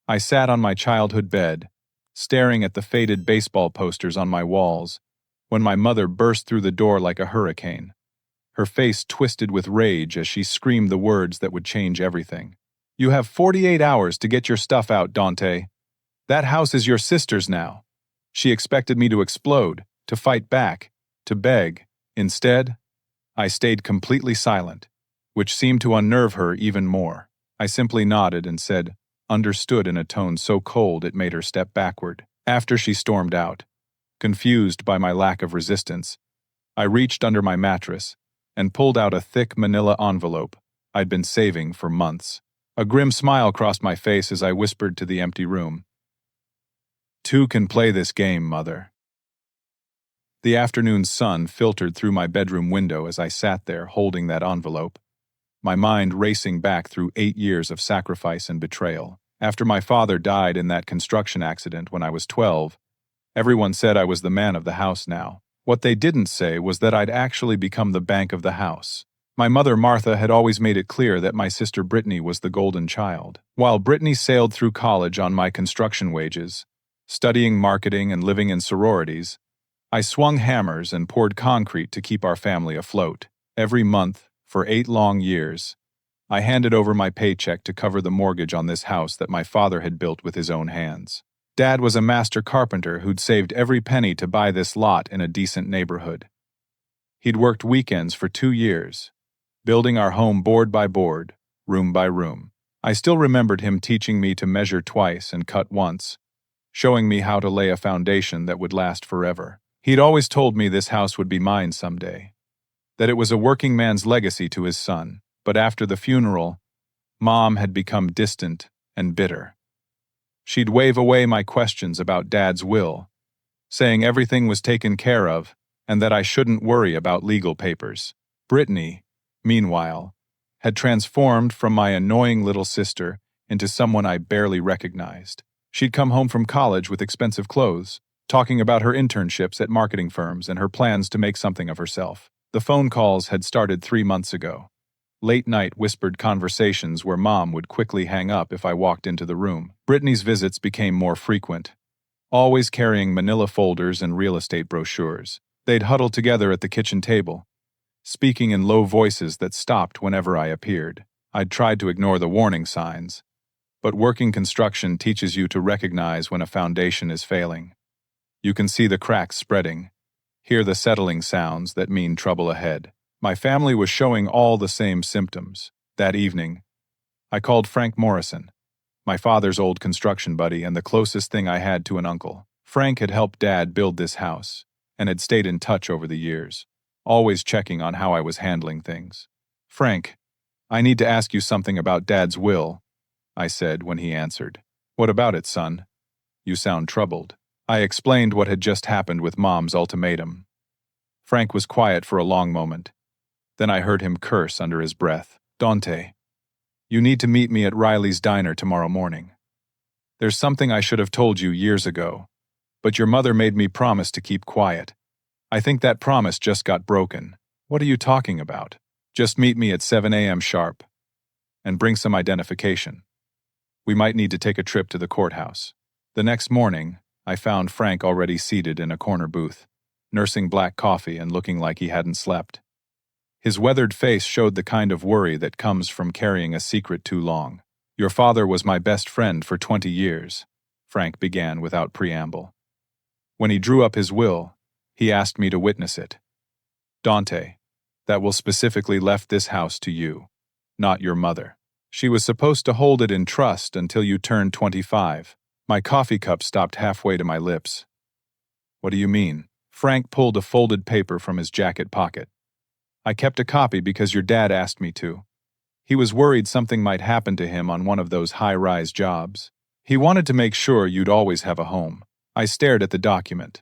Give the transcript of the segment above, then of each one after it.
I sat on my childhood bed, staring at the faded baseball posters on my walls, when my mother burst through the door like a hurricane. Her face twisted with rage as she screamed the words that would change everything. "You have 48 hours to get your stuff out, Donte. That house is your sister's now." She expected me to explode, to fight back, to beg. Instead, I stayed completely silent, which seemed to unnerve her even more. I simply nodded and said, "Understood," in a tone so cold it made her step backward. After she stormed out, confused by my lack of resistance, I reached under my mattress and pulled out a thick manila envelope I'd been saving for months. A grim smile crossed my face as I whispered to the empty room, "Two can play this game, Mother." The afternoon sun filtered through my bedroom window as I sat there holding that envelope, my mind racing back through 8 years of sacrifice and betrayal. After my father died in that construction accident when I was 12, everyone said I was the man of the house now. What they didn't say was that I'd actually become the bank of the house. My mother, Martha, had always made it clear that my sister Brittany was the golden child. While Brittany sailed through college on my construction wages, studying marketing and living in sororities, I swung hammers and poured concrete to keep our family afloat. Every month, for 8 long years, I handed over my paycheck to cover the mortgage on this house that my father had built with his own hands. Dad was a master carpenter who'd saved every penny to buy this lot in a decent neighborhood. He'd worked weekends for 2 years, building our home board by board, room by room. I still remembered him teaching me to measure twice and cut once, showing me how to lay a foundation that would last forever. He'd always told me this house would be mine someday, that it was a working man's legacy to his son. But after the funeral, Mom had become distant and bitter. She'd wave away my questions about Dad's will, saying everything was taken care of and that I shouldn't worry about legal papers. Brittany, meanwhile, had transformed from my annoying little sister into someone I barely recognized. She'd come home from college with expensive clothes, talking about her internships at marketing firms and her plans to make something of herself. The phone calls had started 3 months ago. Late-night whispered conversations where Mom would quickly hang up if I walked into the room. Brittany's visits became more frequent, always carrying manila folders and real estate brochures. They'd huddle together at the kitchen table, speaking in low voices that stopped whenever I appeared. I'd tried to ignore the warning signs, but working construction teaches you to recognize when a foundation is failing. You can see the cracks spreading, hear the settling sounds that mean trouble ahead. My family was showing all the same symptoms. That evening, I called Frank Morrison, my father's old construction buddy and the closest thing I had to an uncle. Frank had helped Dad build this house and had stayed in touch over the years, always checking on how I was handling things. "Frank, I need to ask you something about Dad's will," I said when he answered. "What about it, son? You sound troubled." I explained what had just happened with Mom's ultimatum. Frank was quiet for a long moment. Then I heard him curse under his breath. "Donte, you need to meet me at Riley's diner tomorrow morning. There's something I should have told you years ago, but your mother made me promise to keep quiet. I think that promise just got broken." "What are you talking about?" "Just meet me at 7 a.m. sharp, and bring some identification. We might need to take a trip to the courthouse." The next morning, I found Frank already seated in a corner booth, nursing black coffee and looking like he hadn't slept. His weathered face showed the kind of worry that comes from carrying a secret too long. "Your father was my best friend for 20 years, Frank began without preamble. "When he drew up his will, he asked me to witness it. Donte, that will specifically left this house to you, not your mother. She was supposed to hold it in trust until you turned 25. My coffee cup stopped halfway to my lips. "What do you mean?" Frank pulled a folded paper from his jacket pocket. "I kept a copy because your dad asked me to. He was worried something might happen to him on one of those high-rise jobs. He wanted to make sure you'd always have a home." I stared at the document.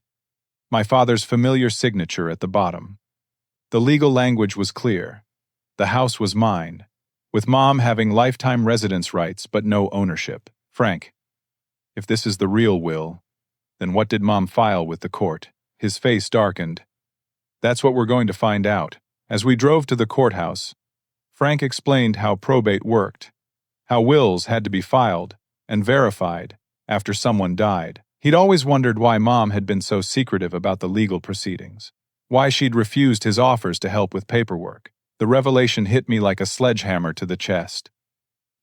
My father's familiar signature at the bottom. The legal language was clear. The house was mine, with Mom having lifetime residence rights but no ownership. "Frank, if this is the real will, then what did Mom file with the court?" His face darkened. "That's what we're going to find out." As we drove to the courthouse, Frank explained how probate worked, how wills had to be filed, and verified after someone died. He'd always wondered why Mom had been so secretive about the legal proceedings, why she'd refused his offers to help with paperwork. The revelation hit me like a sledgehammer to the chest.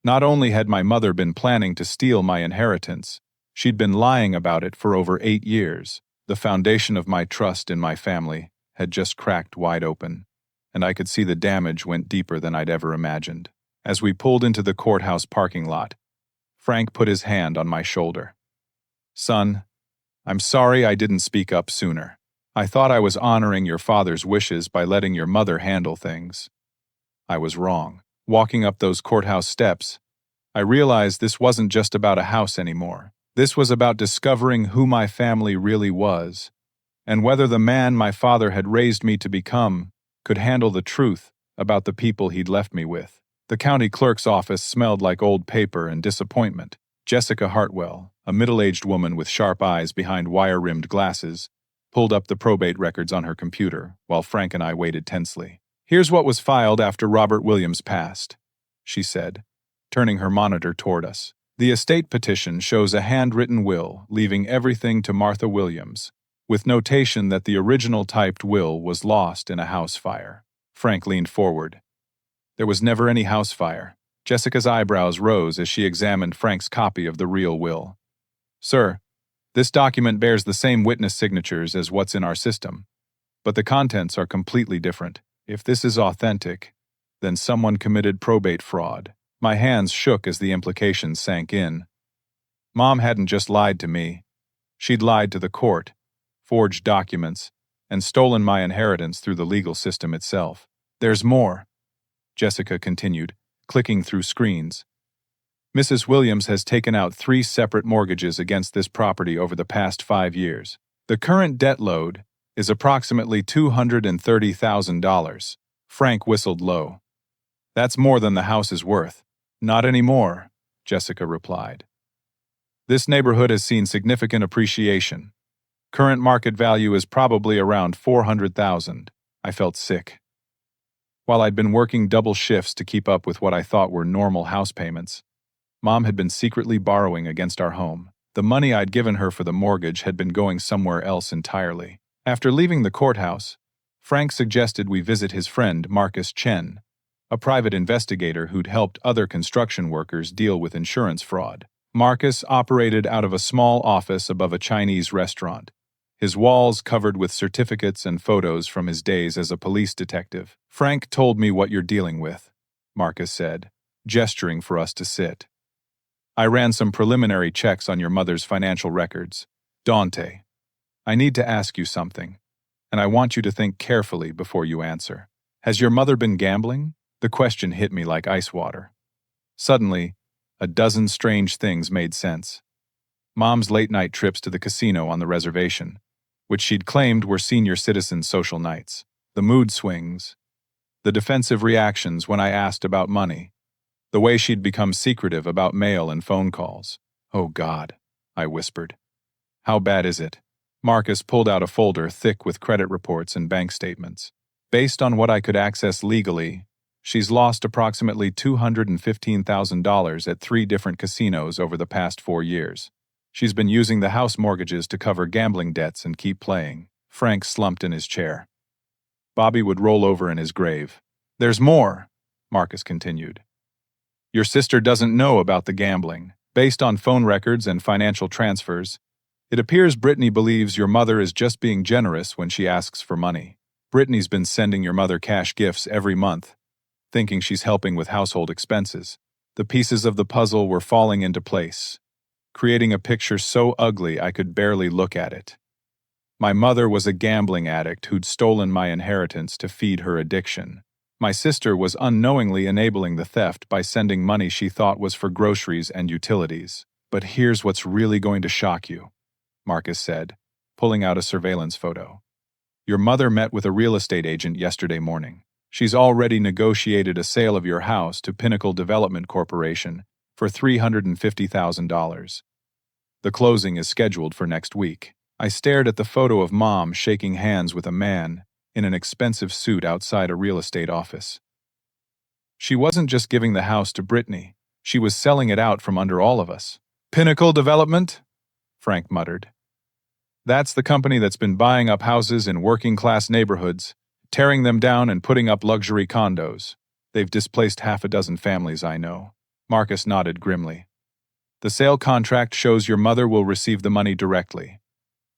Not only had my mother been planning to steal my inheritance, she'd been lying about it for over 8 years. The foundation of my trust in my family had just cracked wide open, and I could see the damage went deeper than I'd ever imagined. As we pulled into the courthouse parking lot, Frank put his hand on my shoulder. "Son, I'm sorry I didn't speak up sooner. I thought I was honoring your father's wishes by letting your mother handle things. I was wrong." Walking up those courthouse steps, I realized this wasn't just about a house anymore. This was about discovering who my family really was, and whether the man my father had raised me to become could handle the truth about the people he'd left me with. The county clerk's office smelled like old paper and disappointment. Jessica Hartwell, a middle-aged woman with sharp eyes behind wire-rimmed glasses, pulled up the probate records on her computer, while Frank and I waited tensely. "Here's what was filed after Robert Williams passed," she said, turning her monitor toward us. "The estate petition shows a handwritten will leaving everything to Martha Williams, with notation that the original typed will was lost in a house fire." Frank leaned forward. "There was never any house fire." Jessica's eyebrows rose as she examined Frank's copy of the real will. "Sir, this document bears the same witness signatures as what's in our system, but the contents are completely different. If this is authentic, then someone committed probate fraud." My hands shook as the implications sank in. Mom hadn't just lied to me. She'd lied to the court, forged documents, and stolen my inheritance through the legal system itself. "There's more," Jessica continued, clicking through screens. "Mrs. Williams has taken out 3 separate mortgages against this property over the past 5 years. The current debt load is approximately $230,000. Frank whistled low. "That's more than the house is worth." "Not anymore," Jessica replied. "This neighborhood has seen significant appreciation. Current market value is probably around $400,000. I felt sick. While I'd been working double shifts to keep up with what I thought were normal house payments, Mom had been secretly borrowing against our home. The money I'd given her for the mortgage had been going somewhere else entirely. After leaving the courthouse, Frank suggested we visit his friend Marcus Chen, a private investigator who'd helped other construction workers deal with insurance fraud. Marcus operated out of a small office above a Chinese restaurant, his walls covered with certificates and photos from his days as a police detective. "Frank told me what you're dealing with," Marcus said, gesturing for us to sit. "I ran some preliminary checks on your mother's financial records. Donte, I need to ask you something, and I want you to think carefully before you answer. Has your mother been gambling?" The question hit me like ice water. Suddenly, a dozen strange things made sense. Mom's late-night trips to the casino on the reservation, which she'd claimed were senior citizen social nights. The mood swings. The defensive reactions when I asked about money. The way she'd become secretive about mail and phone calls. "Oh God," I whispered. "How bad is it?" Marcus pulled out a folder thick with credit reports and bank statements. "Based on what I could access legally, she's lost approximately $215,000 at 3 different casinos over the past 4 years. She's been using the house mortgages to cover gambling debts and keep playing." Frank slumped in his chair. Bobby would roll over in his grave. "There's more," Marcus continued. "Your sister doesn't know about the gambling. Based on phone records and financial transfers, it appears Brittany believes your mother is just being generous when she asks for money. Brittany's been sending your mother cash gifts every month, thinking she's helping with household expenses." The pieces of the puzzle were falling into place, creating a picture so ugly I could barely look at it. My mother was a gambling addict who'd stolen my inheritance to feed her addiction. My sister was unknowingly enabling the theft by sending money she thought was for groceries and utilities. "But here's what's really going to shock you," Marcus said, pulling out a surveillance photo. "Your mother met with a real estate agent yesterday morning. She's already negotiated a sale of your house to Pinnacle Development Corporation for $350,000. The closing is scheduled for next week." I stared at the photo of Mom shaking hands with a man in an expensive suit outside a real estate office. She wasn't just giving the house to Brittany, she was selling it out from under all of us. Pinnacle Development? Frank muttered. That's the company that's been buying up houses in working-class neighborhoods, tearing them down and putting up luxury condos. They've displaced half a dozen families I know. Marcus nodded grimly. The sale contract shows your mother will receive the money directly.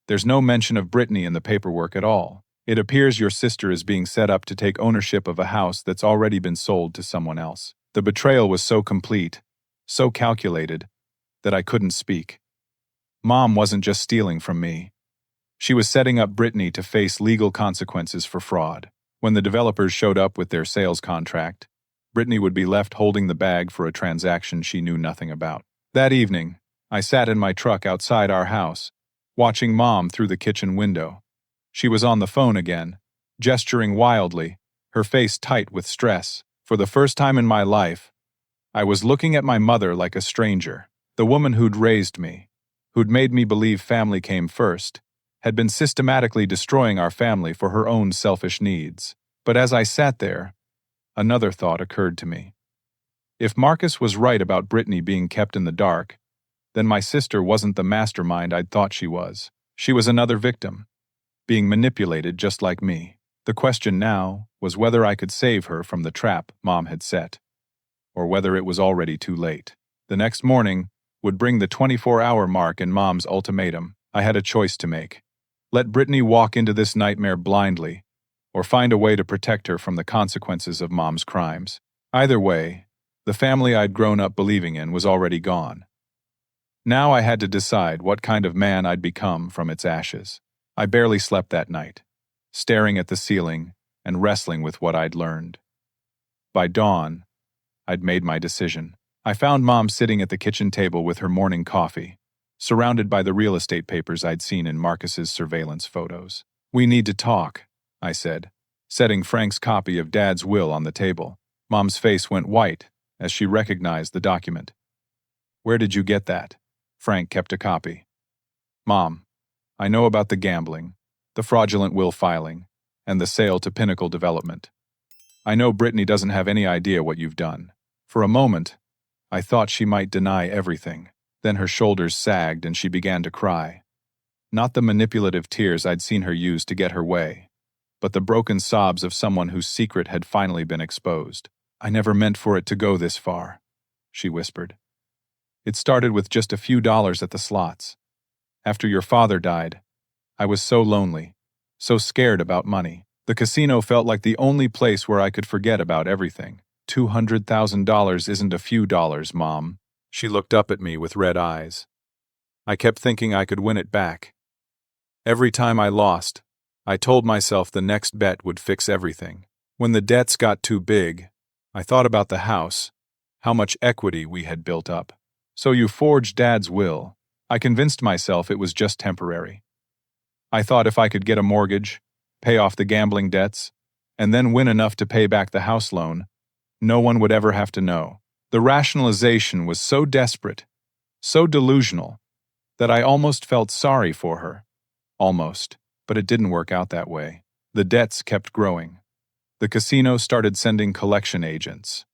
There's no mention of Brittany in the paperwork at all. It appears your sister is being set up to take ownership of a house that's already been sold to someone else. The betrayal was so complete, so calculated, that I couldn't speak. Mom wasn't just stealing from me. She was setting up Brittany to face legal consequences for fraud. When the developers showed up with their sales contract, Brittany would be left holding the bag for a transaction she knew nothing about. That evening, I sat in my truck outside our house, watching Mom through the kitchen window. She was on the phone again, gesturing wildly, her face tight with stress. For the first time in my life, I was looking at my mother like a stranger. The woman who'd raised me, who'd made me believe family came first, had been systematically destroying our family for her own selfish needs. But as I sat there, another thought occurred to me. If Marcus was right about Brittany being kept in the dark, then my sister wasn't the mastermind I'd thought she was. She was another victim, being manipulated just like me. The question now was whether I could save her from the trap Mom had set, or whether it was already too late. The next morning would bring the 24-hour mark in Mom's ultimatum. I had a choice to make. Let Brittany walk into this nightmare blindly, or find a way to protect her from the consequences of Mom's crimes. Either way, the family I'd grown up believing in was already gone. Now I had to decide what kind of man I'd become from its ashes. I barely slept that night, staring at the ceiling and wrestling with what I'd learned. By dawn, I'd made my decision. I found Mom sitting at the kitchen table with her morning coffee, surrounded by the real estate papers I'd seen in Marcus's surveillance photos. "We need to talk," I said, setting Frank's copy of Dad's will on the table. Mom's face went white as she recognized the document. "Where did you get that?" Frank kept a copy. "Mom, I know about the gambling, the fraudulent will filing, and the sale to Pinnacle Development. I know Brittany doesn't have any idea what you've done." For a moment, I thought she might deny everything. Then her shoulders sagged and she began to cry. Not the manipulative tears I'd seen her use to get her way, but the broken sobs of someone whose secret had finally been exposed. "I never meant for it to go this far," she whispered. "It started with just a few dollars at the slots. After your father died, I was so lonely, so scared about money. The casino felt like the only place where I could forget about everything. $200,000 isn't a few dollars, Mom." She looked up at me with red eyes. "I kept thinking I could win it back. Every time I lost, I told myself the next bet would fix everything. When the debts got too big, I thought about the house, how much equity we had built up. So you forged Dad's will. I convinced myself it was just temporary. I thought if I could get a mortgage, pay off the gambling debts, and then win enough to pay back the house loan, no one would ever have to know. The rationalization was so desperate, so delusional, that I almost felt sorry for her. Almost, but it didn't work out that way. The debts kept growing. The casino started sending collection agents.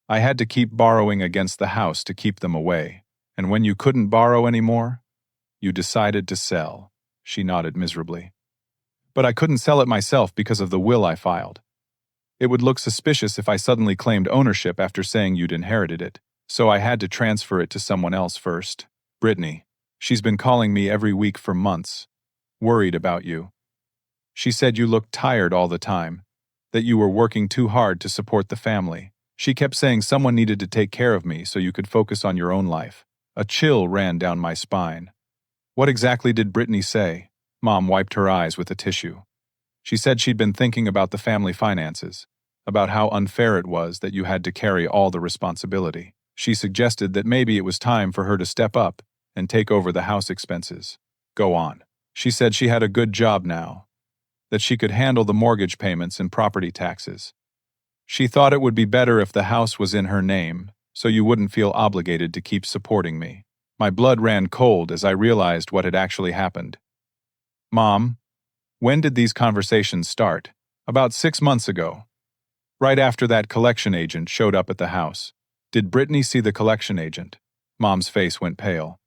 I had to keep borrowing against the house to keep them away. And when you couldn't borrow anymore, you decided to sell." She nodded miserably. "But I couldn't sell it myself because of the will I filed. It would look suspicious if I suddenly claimed ownership after saying you'd inherited it. So I had to transfer it to someone else first. Brittany. She's been calling me every week for months, worried about you. She said you looked tired all the time, that you were working too hard to support the family. She kept saying someone needed to take care of me so you could focus on your own life." A chill ran down my spine. "What exactly did Brittany say?" Mom wiped her eyes with a tissue. "She said she'd been thinking about the family finances, about how unfair it was that you had to carry all the responsibility. She suggested that maybe it was time for her to step up and take over the house expenses." "Go on." "She said she had a good job now, that she could handle the mortgage payments and property taxes. She thought it would be better if the house was in her name, so you wouldn't feel obligated to keep supporting me." My blood ran cold as I realized what had actually happened. "Mom, when did these conversations start?" "About 6 months ago. Right after that collection agent showed up at the house." "Did Brittany see the collection agent?" Mom's face went pale.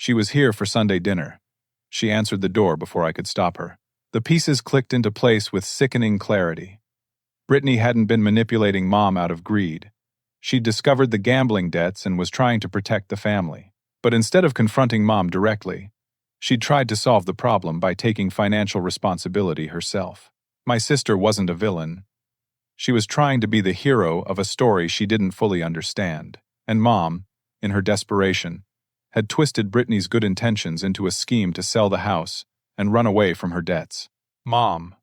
She was here for Sunday dinner. She answered the door before I could stop her. The pieces clicked into place with sickening clarity. Brittany hadn't been manipulating Mom out of greed. She'd discovered the gambling debts and was trying to protect the family. But instead of confronting Mom directly, she'd tried to solve the problem by taking financial responsibility herself. My sister wasn't a villain. She was trying to be the hero of a story she didn't fully understand. And Mom, in her desperation, had twisted Brittany's good intentions into a scheme to sell the house and run away from her debts. Mom,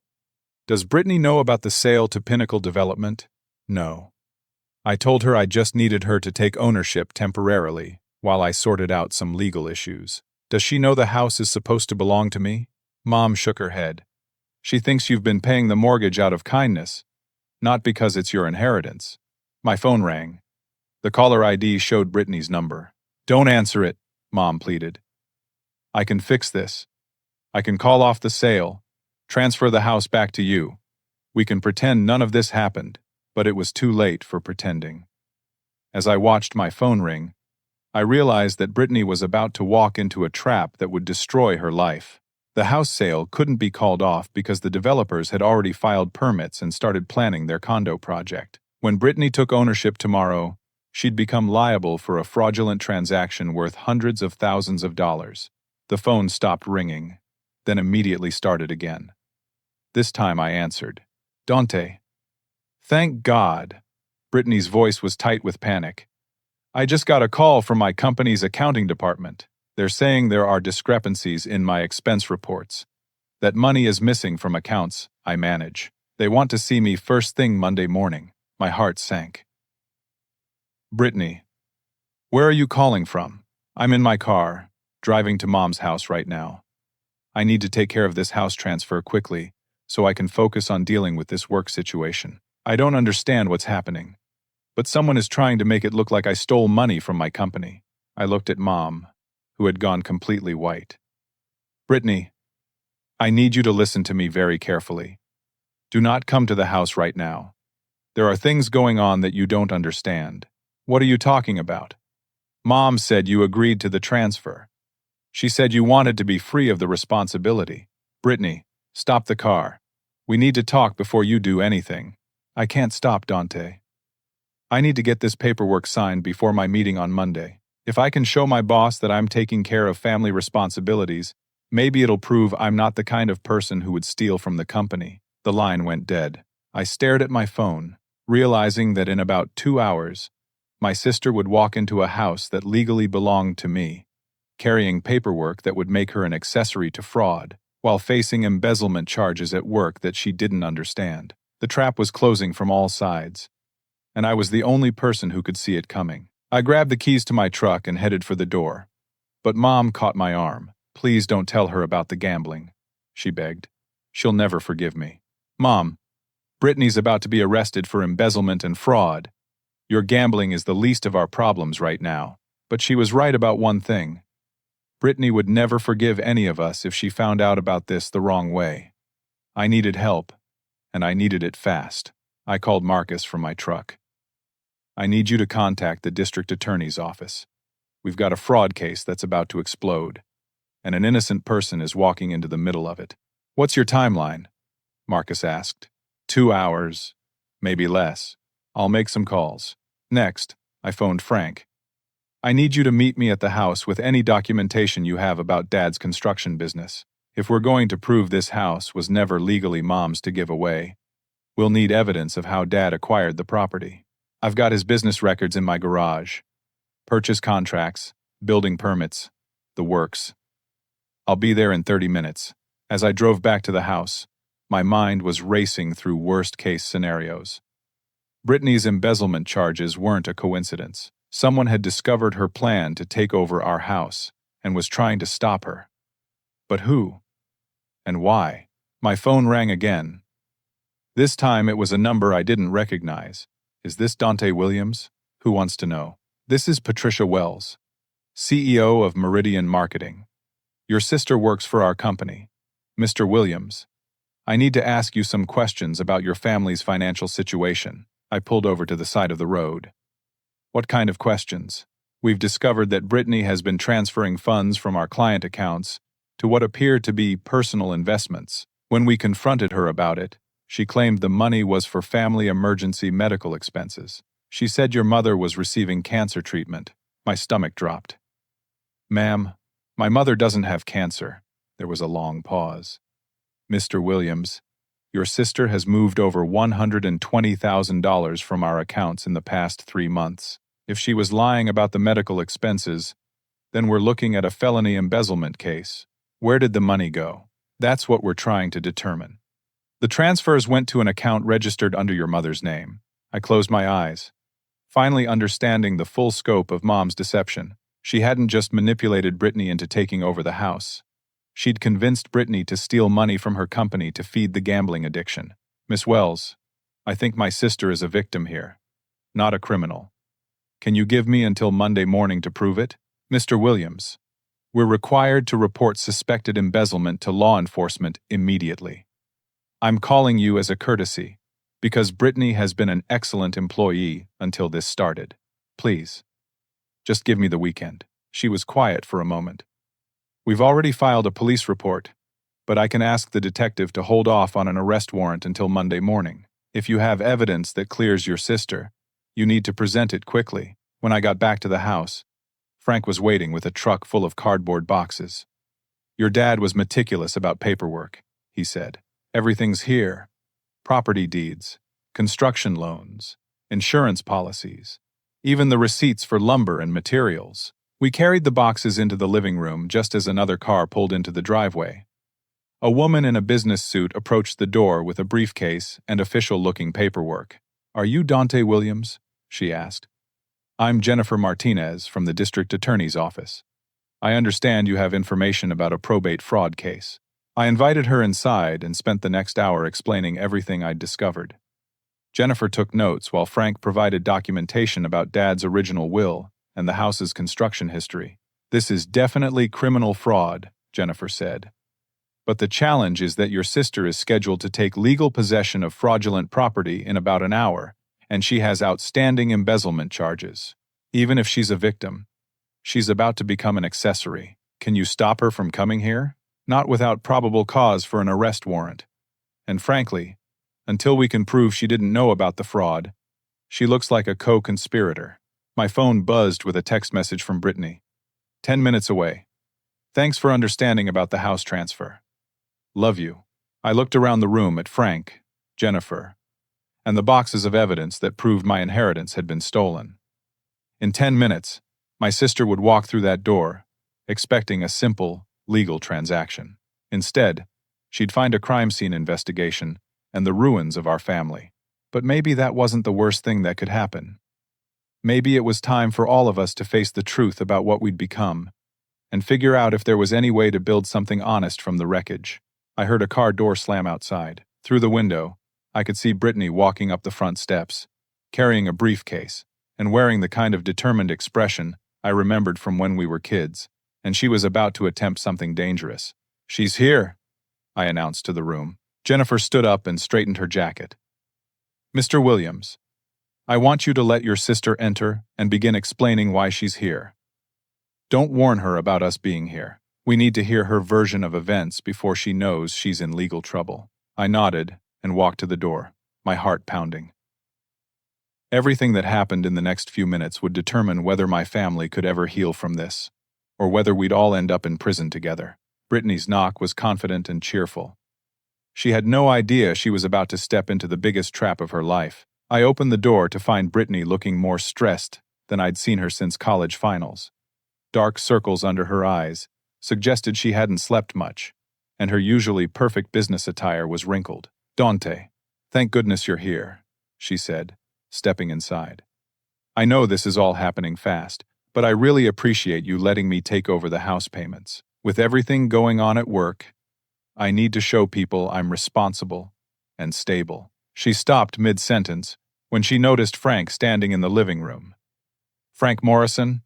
does Brittany know about the sale to Pinnacle Development? No. I told her I just needed her to take ownership temporarily while I sorted out some legal issues. Does she know the house is supposed to belong to me? Mom shook her head. She thinks you've been paying the mortgage out of kindness, not because it's your inheritance. My phone rang. The caller ID showed Brittany's number. Don't answer it, Mom pleaded. I can fix this. I can call off the sale, transfer the house back to you. We can pretend none of this happened, but it was too late for pretending. As I watched my phone ring, I realized that Brittany was about to walk into a trap that would destroy her life. The house sale couldn't be called off because the developers had already filed permits and started planning their condo project. When Brittany took ownership tomorrow, she'd become liable for a fraudulent transaction worth hundreds of thousands of dollars. The phone stopped ringing, then immediately started again. This time I answered. Donte. Thank God. Brittany's voice was tight with panic. I just got a call from my company's accounting department. They're saying there are discrepancies in my expense reports. That money is missing from accounts I manage. They want to see me first thing Monday morning. My heart sank. Brittany, where are you calling from? I'm in my car, driving to Mom's house right now. I need to take care of this house transfer quickly so I can focus on dealing with this work situation. I don't understand what's happening, but someone is trying to make it look like I stole money from my company. I looked at Mom, who had gone completely white. Brittany, I need you to listen to me very carefully. Do not come to the house right now. There are things going on that you don't understand. What are you talking about? Mom said you agreed to the transfer. She said you wanted to be free of the responsibility. Brittany, stop the car. We need to talk before you do anything. I can't stop, Donte. I need to get this paperwork signed before my meeting on Monday. If I can show my boss that I'm taking care of family responsibilities, maybe it'll prove I'm not the kind of person who would steal from the company. The line went dead. I stared at my phone, realizing that in about 2 hours, my sister would walk into a house that legally belonged to me, carrying paperwork that would make her an accessory to fraud, while facing embezzlement charges at work that she didn't understand. The trap was closing from all sides, and I was the only person who could see it coming. I grabbed the keys to my truck and headed for the door, but Mom caught my arm. Please don't tell her about the gambling, she begged. She'll never forgive me. Mom, Brittany's about to be arrested for embezzlement and fraud. Your gambling is the least of our problems right now. But she was right about one thing. Brittany would never forgive any of us if she found out about this the wrong way. I needed help, and I needed it fast. I called Marcus from my truck. I need you to contact the district attorney's office. We've got a fraud case that's about to explode, and an innocent person is walking into the middle of it. What's your timeline? Marcus asked. 2 hours, maybe less. I'll make some calls. Next, I phoned Frank. I need you to meet me at the house with any documentation you have about Dad's construction business. If we're going to prove this house was never legally Mom's to give away, we'll need evidence of how Dad acquired the property. I've got his business records in my garage. Purchase contracts, building permits, the works. I'll be there in 30 minutes. As I drove back to the house, my mind was racing through worst-case scenarios. Brittany's embezzlement charges weren't a coincidence. Someone had discovered her plan to take over our house and was trying to stop her. But who? And why? My phone rang again. This time it was a number I didn't recognize. Is this Donte Williams? Who wants to know? This is Patricia Wells, CEO of Meridian Marketing. Your sister works for our company. Mr. Williams, I need to ask you some questions about your family's financial situation. I pulled over to the side of the road. What kind of questions? We've discovered that Brittany has been transferring funds from our client accounts to what appear to be personal investments. When we confronted her about it, she claimed the money was for family emergency medical expenses. She said your mother was receiving cancer treatment. My stomach dropped. Ma'am, my mother doesn't have cancer. There was a long pause. Mr. Williams, your sister has moved over $120,000 from our accounts in the past 3 months. If she was lying about the medical expenses, then we're looking at a felony embezzlement case. Where did the money go? That's what we're trying to determine. The transfers went to an account registered under your mother's name. I closed my eyes, finally understanding the full scope of Mom's deception. She hadn't just manipulated Brittany into taking over the house. She'd convinced Brittany to steal money from her company to feed the gambling addiction. Miss Wells, I think my sister is a victim here, not a criminal. Can you give me until Monday morning to prove it? Mr. Williams, we're required to report suspected embezzlement to law enforcement immediately. I'm calling you as a courtesy, because Brittany has been an excellent employee until this started. Please, just give me the weekend. She was quiet for a moment. We've already filed a police report, but I can ask the detective to hold off on an arrest warrant until Monday morning. If you have evidence that clears your sister, you need to present it quickly. When I got back to the house, Frank was waiting with a truck full of cardboard boxes. Your dad was meticulous about paperwork, he said. Everything's here. Property deeds, construction loans, insurance policies, even the receipts for lumber and materials. We carried the boxes into the living room just as another car pulled into the driveway. A woman in a business suit approached the door with a briefcase and official-looking paperwork. Are you Donte Williams? She asked. I'm Jennifer Martinez from the district attorney's office. I understand you have information about a probate fraud case. I invited her inside and spent the next hour explaining everything I'd discovered. Jennifer took notes while Frank provided documentation about Dad's original will and the house's construction history. This is definitely criminal fraud, Jennifer said. But the challenge is that your sister is scheduled to take legal possession of fraudulent property in about an hour, and she has outstanding embezzlement charges. Even if she's a victim, she's about to become an accessory. Can you stop her from coming here? Not without probable cause for an arrest warrant. And frankly, until we can prove she didn't know about the fraud, she looks like a co-conspirator. My phone buzzed with a text message from Brittany. 10 minutes away. Thanks for understanding about the house transfer. Love you. I looked around the room at Frank, Jennifer, and the boxes of evidence that proved my inheritance had been stolen. In 10 minutes, my sister would walk through that door, expecting a simple, legal transaction. Instead, she'd find a crime scene investigation and the ruins of our family. But maybe that wasn't the worst thing that could happen. Maybe it was time for all of us to face the truth about what we'd become and figure out if there was any way to build something honest from the wreckage. I heard a car door slam outside. Through the window, I could see Brittany walking up the front steps, carrying a briefcase and wearing the kind of determined expression I remembered from when we were kids, and she was about to attempt something dangerous. She's here, I announced to the room. Jennifer stood up and straightened her jacket. Mr. Williams, I want you to let your sister enter and begin explaining why she's here. Don't warn her about us being here. We need to hear her version of events before she knows she's in legal trouble. I nodded and walked to the door, my heart pounding. Everything that happened in the next few minutes would determine whether my family could ever heal from this, or whether we'd all end up in prison together. Brittany's knock was confident and cheerful. She had no idea she was about to step into the biggest trap of her life. I opened the door to find Brittany looking more stressed than I'd seen her since college finals. Dark circles under her eyes suggested she hadn't slept much, and her usually perfect business attire was wrinkled. Donte, thank goodness you're here, she said, stepping inside. I know this is all happening fast, but I really appreciate you letting me take over the house payments. With everything going on at work, I need to show people I'm responsible and stable. She stopped mid-sentence when she noticed Frank standing in the living room. Frank Morrison?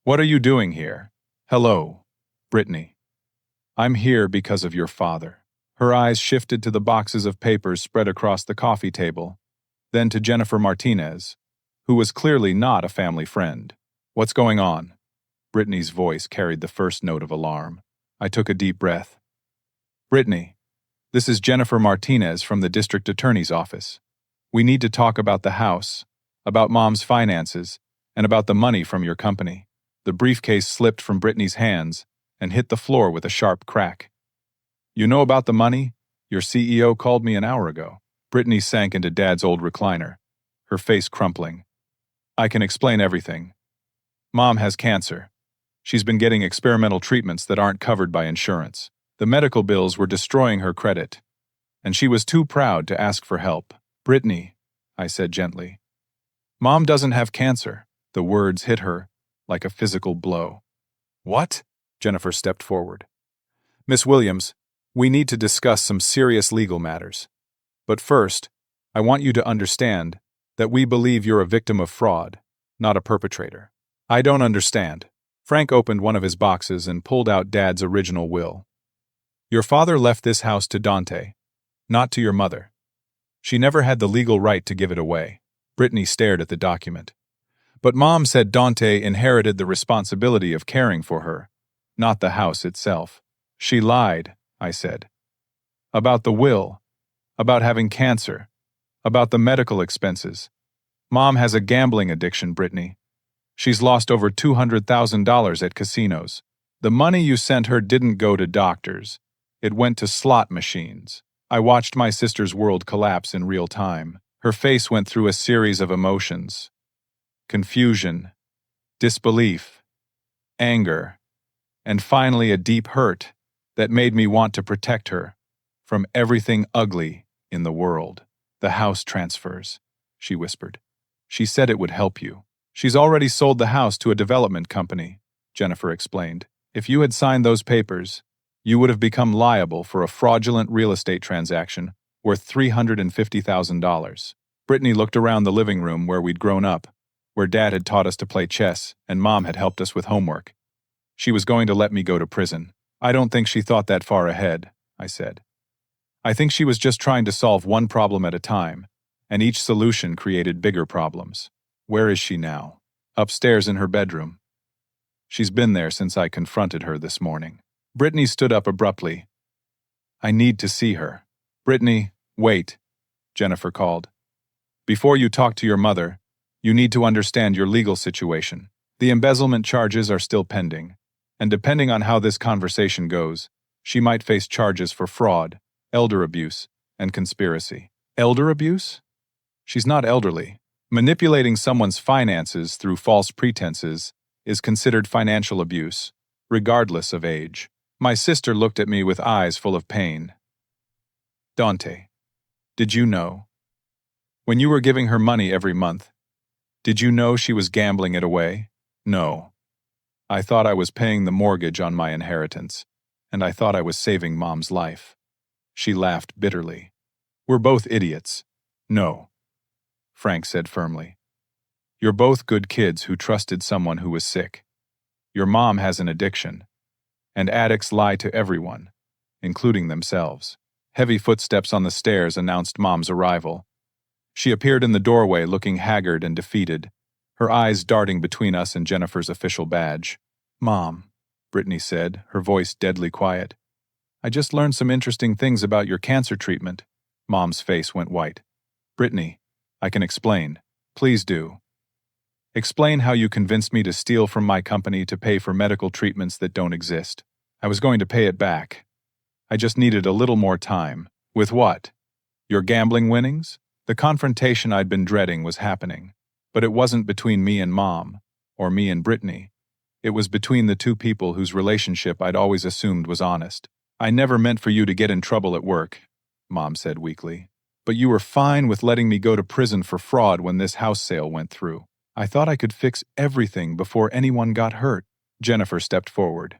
What are you doing here? Hello, Brittany. I'm here because of your father. Her eyes shifted to the boxes of papers spread across the coffee table, then to Jennifer Martinez, who was clearly not a family friend. What's going on? Brittany's voice carried the first note of alarm. I took a deep breath. Brittany, this is Jennifer Martinez from the district attorney's office. We need to talk about the house, about Mom's finances, and about the money from your company. The briefcase slipped from Brittany's hands and hit the floor with a sharp crack. You know about the money? Your CEO called me an hour ago. Brittany sank into Dad's old recliner, her face crumpling. I can explain everything. Mom has cancer. She's been getting experimental treatments that aren't covered by insurance. The medical bills were destroying her credit, and she was too proud to ask for help. Brittany, I said gently. Mom doesn't have cancer. The words hit her like a physical blow. What? Jennifer stepped forward. Miss Williams, we need to discuss some serious legal matters. But first, I want you to understand that we believe you're a victim of fraud, not a perpetrator. I don't understand. Frank opened one of his boxes and pulled out Dad's original will. Your father left this house to Donte, not to your mother. She never had the legal right to give it away. Brittany stared at the document. But Mom said Donte inherited the responsibility of caring for her, not the house itself. She lied, I said. About the will, about having cancer, about the medical expenses. Mom has a gambling addiction, Brittany. She's lost over $200,000 at casinos. The money you sent her didn't go to doctors. It went to slot machines. I watched my sister's world collapse in real time. Her face went through a series of emotions. Confusion, disbelief, anger, and finally a deep hurt that made me want to protect her from everything ugly in the world. The house transfers, she whispered. She said it would help you. She's already sold the house to a development company, Jennifer explained. If you had signed those papers, you would have become liable for a fraudulent real estate transaction worth $350,000. Brittany looked around the living room where we'd grown up, where Dad had taught us to play chess and Mom had helped us with homework. She was going to let me go to prison. I don't think she thought that far ahead, I said. I think she was just trying to solve one problem at a time, and each solution created bigger problems. Where is she now? Upstairs in her bedroom. She's been there since I confronted her this morning. Brittany stood up abruptly. I need to see her. Brittany, wait, Jennifer called. Before you talk to your mother, you need to understand your legal situation. The embezzlement charges are still pending, and depending on how this conversation goes, she might face charges for fraud, elder abuse, and conspiracy. Elder abuse? She's not elderly. Manipulating someone's finances through false pretenses is considered financial abuse, regardless of age. My sister looked at me with eyes full of pain. Donte, did you know? When you were giving her money every month, did you know she was gambling it away? No. I thought I was paying the mortgage on my inheritance, and I thought I was saving Mom's life. She laughed bitterly. We're both idiots. No, Frank said firmly. You're both good kids who trusted someone who was sick. Your mom has an addiction, and addicts lie to everyone, including themselves. Heavy footsteps on the stairs announced Mom's arrival. She appeared in the doorway looking haggard and defeated, her eyes darting between us and Jennifer's official badge. Mom, Brittany said, her voice deadly quiet. I just learned some interesting things about your cancer treatment. Mom's face went white. Brittany, I can explain. Please do. Explain how you convinced me to steal from my company to pay for medical treatments that don't exist. I was going to pay it back. I just needed a little more time. With what? Your gambling winnings? The confrontation I'd been dreading was happening, but it wasn't between me and Mom, or me and Brittany. It was between the two people whose relationship I'd always assumed was honest. I never meant for you to get in trouble at work, Mom said weakly. But you were fine with letting me go to prison for fraud when this house sale went through. I thought I could fix everything before anyone got hurt. Jennifer stepped forward.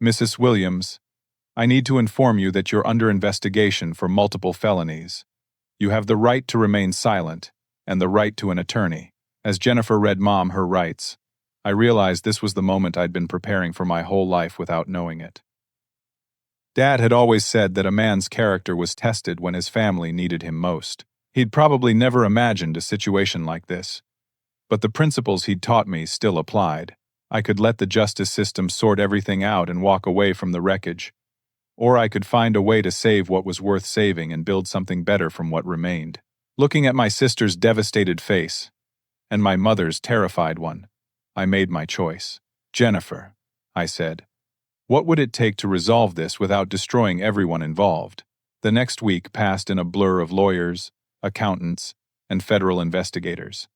Mrs. Williams, I need to inform you that you're under investigation for multiple felonies. You have the right to remain silent, and the right to an attorney. As Jennifer read Mom her rights, I realized this was the moment I'd been preparing for my whole life without knowing it. Dad had always said that a man's character was tested when his family needed him most. He'd probably never imagined a situation like this. But the principles he'd taught me still applied. I could let the justice system sort everything out and walk away from the wreckage. Or I could find a way to save what was worth saving and build something better from what remained. Looking at my sister's devastated face, and my mother's terrified one, I made my choice. Jennifer, I said, what would it take to resolve this without destroying everyone involved? The next week passed in a blur of lawyers, accountants, and federal investigators.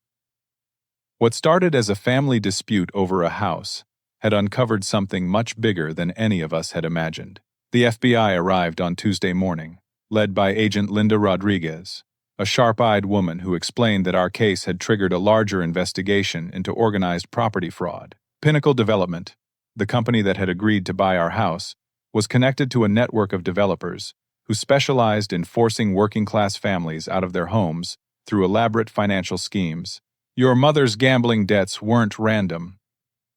What started as a family dispute over a house had uncovered something much bigger than any of us had imagined. The FBI arrived on Tuesday morning, led by Agent Linda Rodriguez, a sharp-eyed woman who explained that our case had triggered a larger investigation into organized property fraud. Pinnacle Development, the company that had agreed to buy our house, was connected to a network of developers who specialized in forcing working-class families out of their homes through elaborate financial schemes. Your mother's gambling debts weren't random,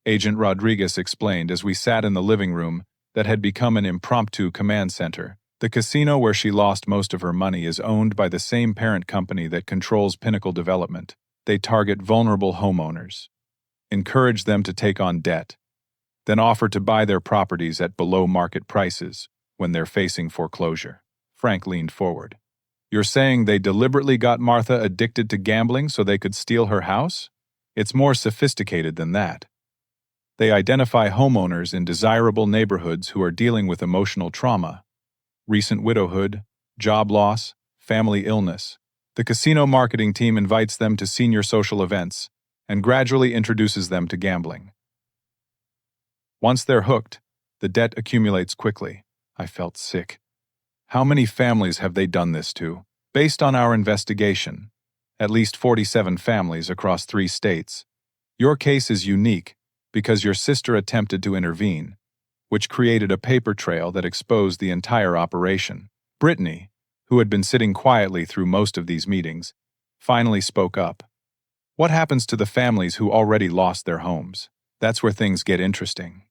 Agent Rodriguez explained as we sat in the living room that had become an impromptu command center. The casino where she lost most of her money is owned by the same parent company that controls Pinnacle Development. They target vulnerable homeowners, encourage them to take on debt, then offer to buy their properties at below-market prices when they're facing foreclosure. Frank leaned forward. You're saying they deliberately got Martha addicted to gambling so they could steal her house? It's more sophisticated than that. They identify homeowners in desirable neighborhoods who are dealing with emotional trauma, recent widowhood, job loss, family illness. The casino marketing team invites them to senior social events and gradually introduces them to gambling. Once they're hooked, the debt accumulates quickly. I felt sick. How many families have they done this to? Based on our investigation, at least 47 families across 3 states. Your case is unique because your sister attempted to intervene, which created a paper trail that exposed the entire operation. Brittany, who had been sitting quietly through most of these meetings, finally spoke up. What happens to the families who already lost their homes? That's where things get interesting.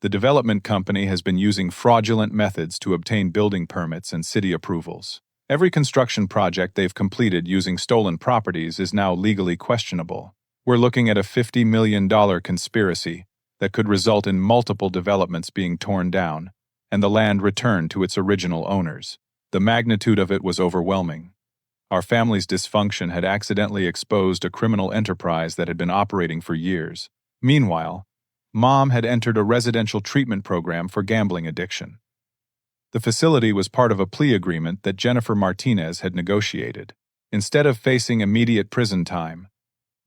The development company has been using fraudulent methods to obtain building permits and city approvals. Every construction project they've completed using stolen properties is now legally questionable. We're looking at a $50 million conspiracy that could result in multiple developments being torn down and the land returned to its original owners. The magnitude of it was overwhelming. Our family's dysfunction had accidentally exposed a criminal enterprise that had been operating for years. Meanwhile, Mom had entered a residential treatment program for gambling addiction. The facility was part of a plea agreement that Jennifer Martinez had negotiated. Instead of facing immediate prison time,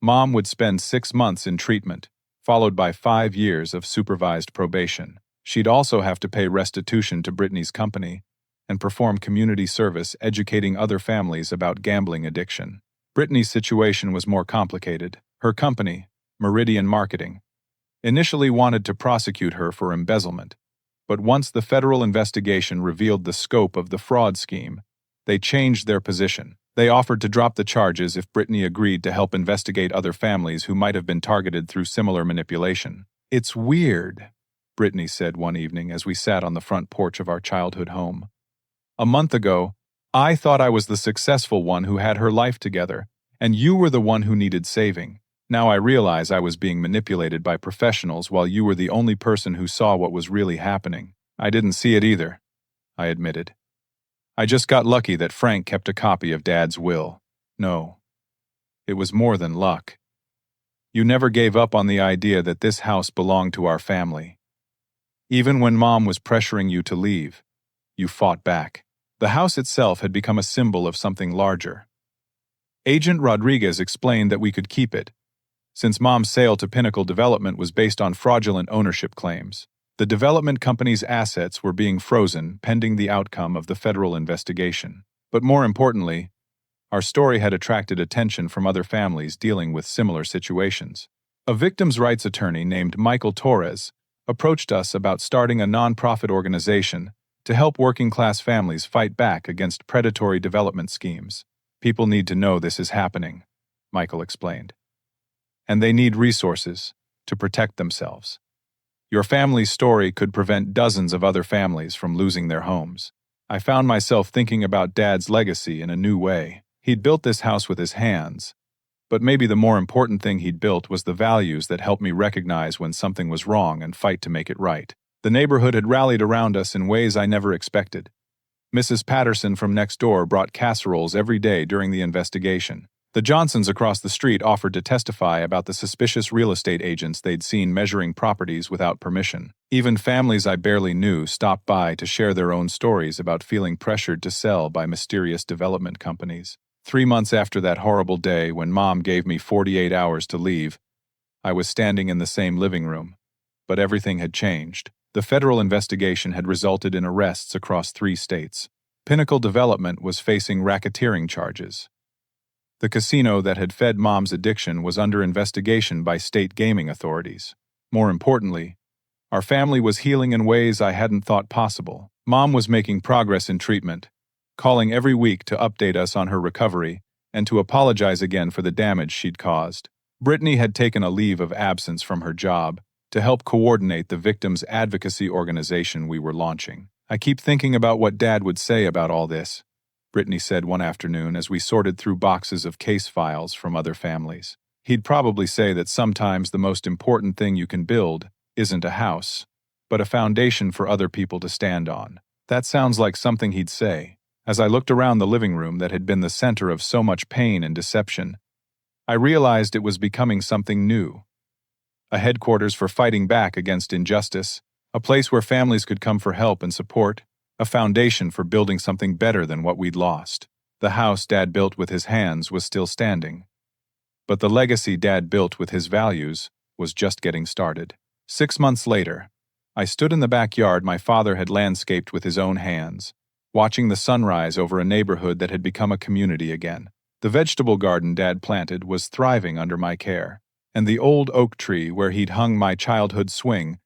Mom would spend 6 months in treatment, followed by 5 years of supervised probation. She'd also have to pay restitution to Brittany's company and perform community service educating other families about gambling addiction. Brittany's situation was more complicated. Her company, Meridian Marketing, initially wanted to prosecute her for embezzlement, but once the federal investigation revealed the scope of the fraud scheme, they changed their position. They offered to drop the charges if Brittany agreed to help investigate other families who might have been targeted through similar manipulation. It's weird, Brittany said one evening as we sat on the front porch of our childhood home. A month ago, I thought I was the successful one who had her life together, and you were the one who needed saving. Now I realize I was being manipulated by professionals while you were the only person who saw what was really happening. I didn't see it either, I admitted. I just got lucky that Frank kept a copy of Dad's will. No, it was more than luck. You never gave up on the idea that this house belonged to our family. Even when Mom was pressuring you to leave, you fought back. The house itself had become a symbol of something larger. Agent Rodriguez explained that we could keep it, since Mom's sale to Pinnacle Development was based on fraudulent ownership claims. The development company's assets were being frozen pending the outcome of the federal investigation. But more importantly, our story had attracted attention from other families dealing with similar situations. A victims' rights attorney named Michael Torres approached us about starting a nonprofit organization to help working-class families fight back against predatory development schemes. People need to know this is happening, Michael explained. And they need resources to protect themselves. Your family's story could prevent dozens of other families from losing their homes. I found myself thinking about Dad's legacy in a new way. He'd built this house with his hands, But maybe the more important thing he'd built was the values that helped me recognize when something was wrong and fight to make it right. The neighborhood had rallied around us in ways I never expected. Mrs. Patterson from next door brought casseroles every day during the investigation. The Johnsons across the street offered to testify about the suspicious real estate agents they'd seen measuring properties without permission. Even families I barely knew stopped by to share their own stories about feeling pressured to sell by mysterious development companies. 3 months after that horrible day when Mom gave me 48 hours to leave, I was standing in the same living room. But everything had changed. The federal investigation had resulted in arrests across 3 states. Pinnacle Development was facing racketeering charges. The casino that had fed Mom's addiction was under investigation by state gaming authorities. More importantly, our family was healing in ways I hadn't thought possible. Mom was making progress in treatment, calling every week to update us on her recovery and to apologize again for the damage she'd caused. Brittany had taken a leave of absence from her job to help coordinate the victims' advocacy organization we were launching. "I keep thinking about what Dad would say about all this," Brittany said one afternoon as we sorted through boxes of case files from other families. "He'd probably say that sometimes the most important thing you can build isn't a house, but a foundation for other people to stand on." That sounds like something he'd say. As I looked around the living room that had been the center of so much pain and deception, I realized it was becoming something new. A headquarters for fighting back against injustice, a place where families could come for help and support, a foundation for building something better than what we'd lost. The house Dad built with his hands was still standing. But the legacy Dad built with his values was just getting started. 6 months later, I stood in the backyard my father had landscaped with his own hands, watching the sunrise over a neighborhood that had become a community again. The vegetable garden Dad planted was thriving under my care, and the old oak tree where he'd hung my childhood swing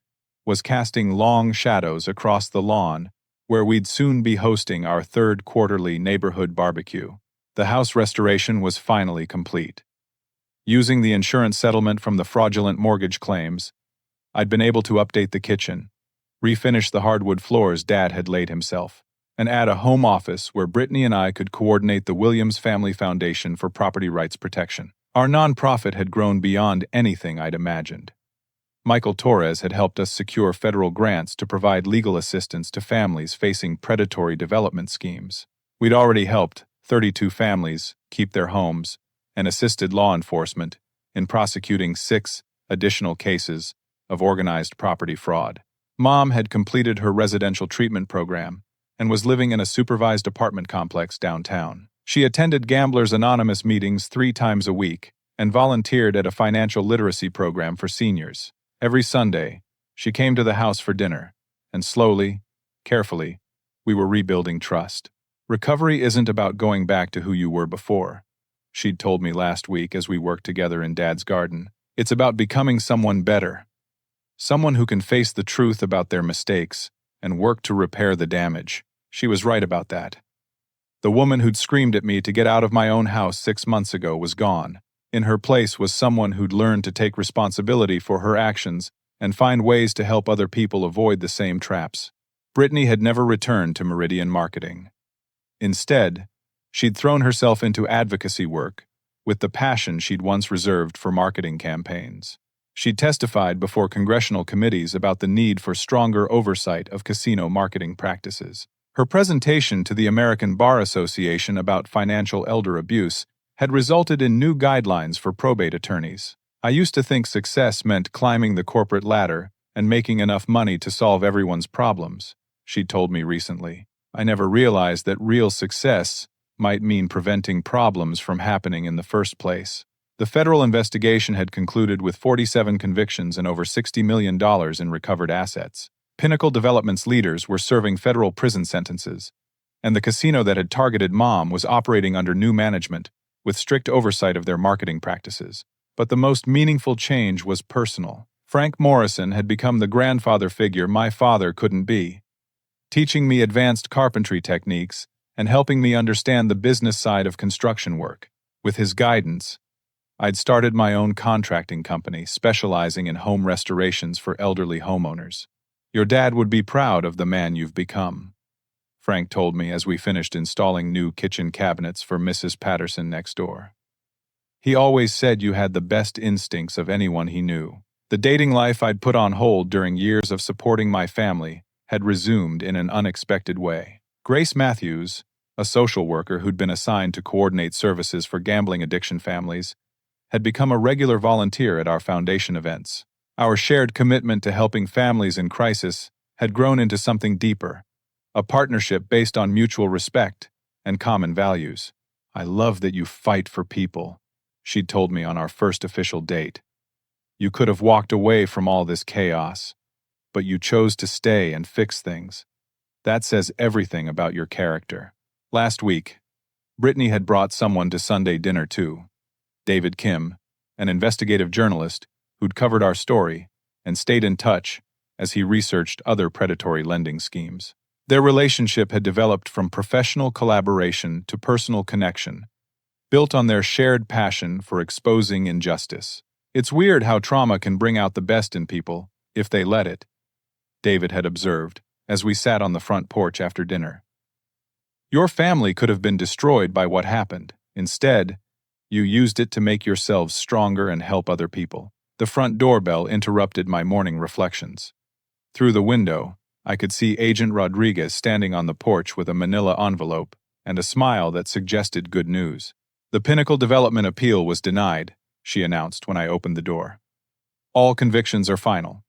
was casting long shadows across the lawn where we'd soon be hosting our 3rd quarterly neighborhood barbecue. The house restoration was finally complete. Using the insurance settlement from the fraudulent mortgage claims, I'd been able to update the kitchen, refinish the hardwood floors Dad had laid himself, and add a home office where Brittany and I could coordinate the Williams Family Foundation for Property Rights Protection. Our nonprofit had grown beyond anything I'd imagined. Michael Torres had helped us secure federal grants to provide legal assistance to families facing predatory development schemes. We'd already helped 32 families keep their homes and assisted law enforcement in prosecuting 6 additional cases of organized property fraud. Mom had completed her residential treatment program and was living in a supervised apartment complex downtown. She attended Gamblers Anonymous meetings 3 times a week and volunteered at a financial literacy program for seniors. Every Sunday, she came to the house for dinner, and slowly, carefully, we were rebuilding trust. "Recovery isn't about going back to who you were before," she'd told me last week as we worked together in Dad's garden. "It's about becoming someone better, someone who can face the truth about their mistakes and work to repair the damage." She was right about that. The woman who'd screamed at me to get out of my own house 6 months ago was gone. In her place was someone who'd learned to take responsibility for her actions and find ways to help other people avoid the same traps. Brittany had never returned to Meridian marketing. Instead, she'd thrown herself into advocacy work with the passion she'd once reserved for marketing campaigns. She testified before congressional committees about the need for stronger oversight of casino marketing practices. Her presentation to the American Bar Association about financial elder abuse had resulted in new guidelines for probate attorneys. "I used to think success meant climbing the corporate ladder and making enough money to solve everyone's problems," she told me recently. "I never realized that real success might mean preventing problems from happening in the first place." The federal investigation had concluded with 47 convictions and over $60 million in recovered assets. Pinnacle Development's leaders were serving federal prison sentences, and the casino that had targeted Mom was operating under new management, with strict oversight of their marketing practices. But the most meaningful change was personal. Frank Morrison had become the grandfather figure my father couldn't be, teaching me advanced carpentry techniques and helping me understand the business side of construction work. With his guidance, I'd started my own contracting company specializing in home restorations for elderly homeowners. "Your dad would be proud of the man you've become," Frank told me as we finished installing new kitchen cabinets for Mrs. Patterson next door. He always said you had the best instincts of anyone he knew. The dating life I'd put on hold during years of supporting my family had resumed in an unexpected way. Grace Matthews, a social worker who'd been assigned to coordinate services for gambling addiction families, had become a regular volunteer at our foundation events. Our shared commitment to helping families in crisis had grown into something deeper, a partnership based on mutual respect and common values. "I love that you fight for people," she'd told me on our first official date. "You could have walked away from all this chaos, but you chose to stay and fix things. That says everything about your character." Last week, Brittany had brought someone to Sunday dinner too. David Kim, an investigative journalist who'd covered our story and stayed in touch as he researched other predatory lending schemes. Their relationship had developed from professional collaboration to personal connection, built on their shared passion for exposing injustice. "It's weird how trauma can bring out the best in people, if they let it," David had observed as we sat on the front porch after dinner. "Your family could have been destroyed by what happened. Instead, you used it to make yourselves stronger and help other people." The front doorbell interrupted my morning reflections. Through the window, I could see Agent Rodriguez standing on the porch with a manila envelope and a smile that suggested good news. "The Pinnacle Development appeal was denied," she announced when I opened the door. "All convictions are final,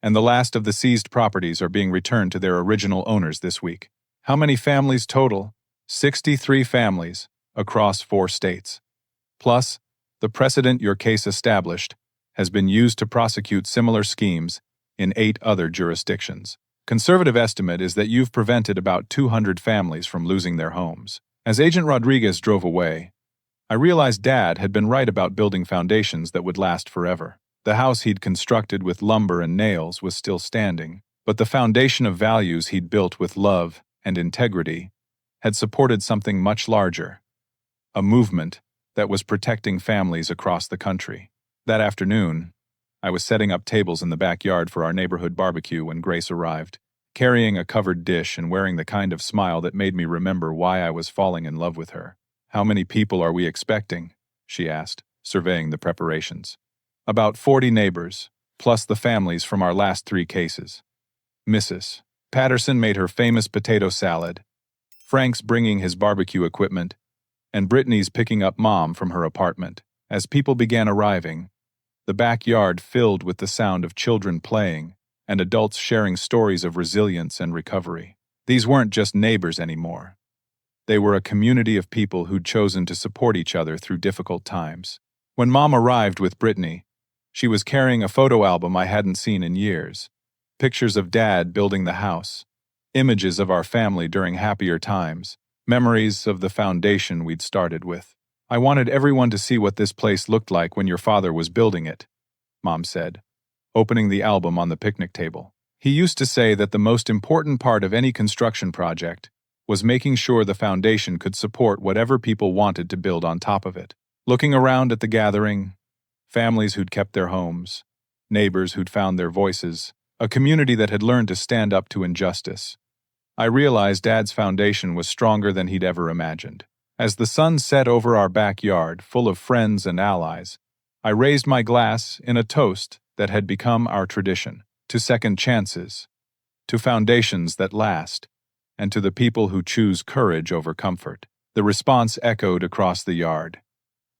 and the last of the seized properties are being returned to their original owners this week." "How many families total?" 63 families across 4 states. Plus, the precedent your case established has been used to prosecute similar schemes in 8 other jurisdictions. Conservative estimate is that you've prevented about 200 families from losing their homes. As Agent Rodriguez drove away, I realized Dad had been right about building foundations that would last forever. The house he'd constructed with lumber and nails was still standing, but the foundation of values he'd built with love and integrity had supported something much larger, a movement that was protecting families across the country. That afternoon, I was setting up tables in the backyard for our neighborhood barbecue when Grace arrived, carrying a covered dish and wearing the kind of smile that made me remember why I was falling in love with her. "How many people are we expecting?" she asked, surveying the preparations. "About 40 neighbors, plus the families from our last 3 cases. Mrs. Patterson made her famous potato salad, Frank's bringing his barbecue equipment, and Brittany's picking up Mom from her apartment." As people began arriving, the backyard filled with the sound of children playing and adults sharing stories of resilience and recovery. These weren't just neighbors anymore. They were a community of people who'd chosen to support each other through difficult times. When Mom arrived with Brittany, she was carrying a photo album I hadn't seen in years. Pictures of Dad building the house, images of our family during happier times, memories of the foundation we'd started with. "I wanted everyone to see what this place looked like when your father was building it," Mom said, opening the album on the picnic table. "He used to say that the most important part of any construction project was making sure the foundation could support whatever people wanted to build on top of it." Looking around at the gathering, families who'd kept their homes, neighbors who'd found their voices, a community that had learned to stand up to injustice, I realized Dad's foundation was stronger than he'd ever imagined. As the sun set over our backyard, full of friends and allies, I raised my glass in a toast that had become our tradition, to second chances, to foundations that last, and to the people who choose courage over comfort. The response echoed across the yard,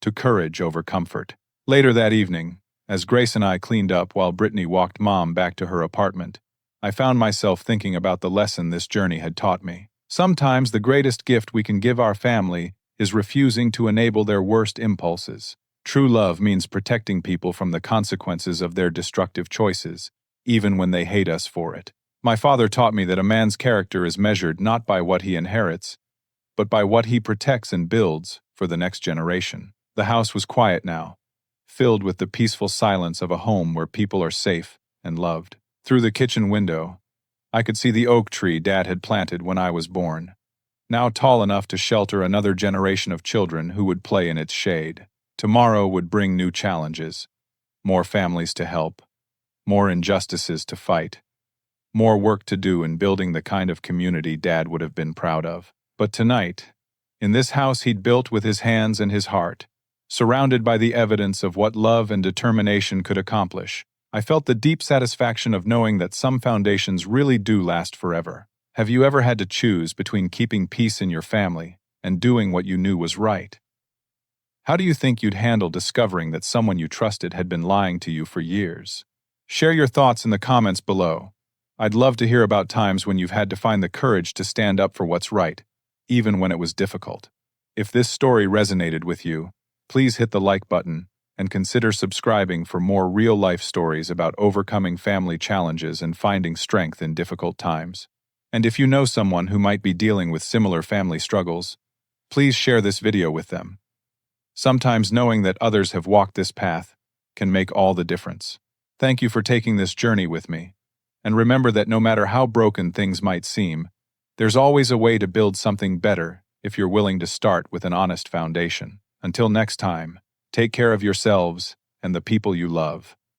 to courage over comfort. Later that evening, as Grace and I cleaned up while Brittany walked Mom back to her apartment, I found myself thinking about the lesson this journey had taught me. Sometimes the greatest gift we can give our family is refusing to enable their worst impulses. True love means protecting people from the consequences of their destructive choices, even when they hate us for it. My father taught me that a man's character is measured not by what he inherits, but by what he protects and builds for the next generation. The house was quiet now, filled with the peaceful silence of a home where people are safe and loved. Through the kitchen window, I could see the oak tree Dad had planted when I was born, now tall enough to shelter another generation of children who would play in its shade. Tomorrow would bring new challenges, more families to help, more injustices to fight, more work to do in building the kind of community Dad would have been proud of. But tonight, in this house he'd built with his hands and his heart, Surrounded by the evidence of what love and determination could accomplish, I felt the deep satisfaction of knowing that some foundations really do last forever. Have you ever had to choose between keeping peace in your family and doing what you knew was right? How do you think you'd handle discovering that someone you trusted had been lying to you for years? Share your thoughts in the comments below. I'd love to hear about times when you've had to find the courage to stand up for what's right, even when it was difficult. If this story resonated with you, please hit the like button and consider subscribing for more real-life stories about overcoming family challenges and finding strength in difficult times. And if you know someone who might be dealing with similar family struggles, please share this video with them. Sometimes knowing that others have walked this path can make all the difference. Thank you for taking this journey with me. And remember that no matter how broken things might seem, there's always a way to build something better if you're willing to start with an honest foundation. Until next time, take care of yourselves and the people you love.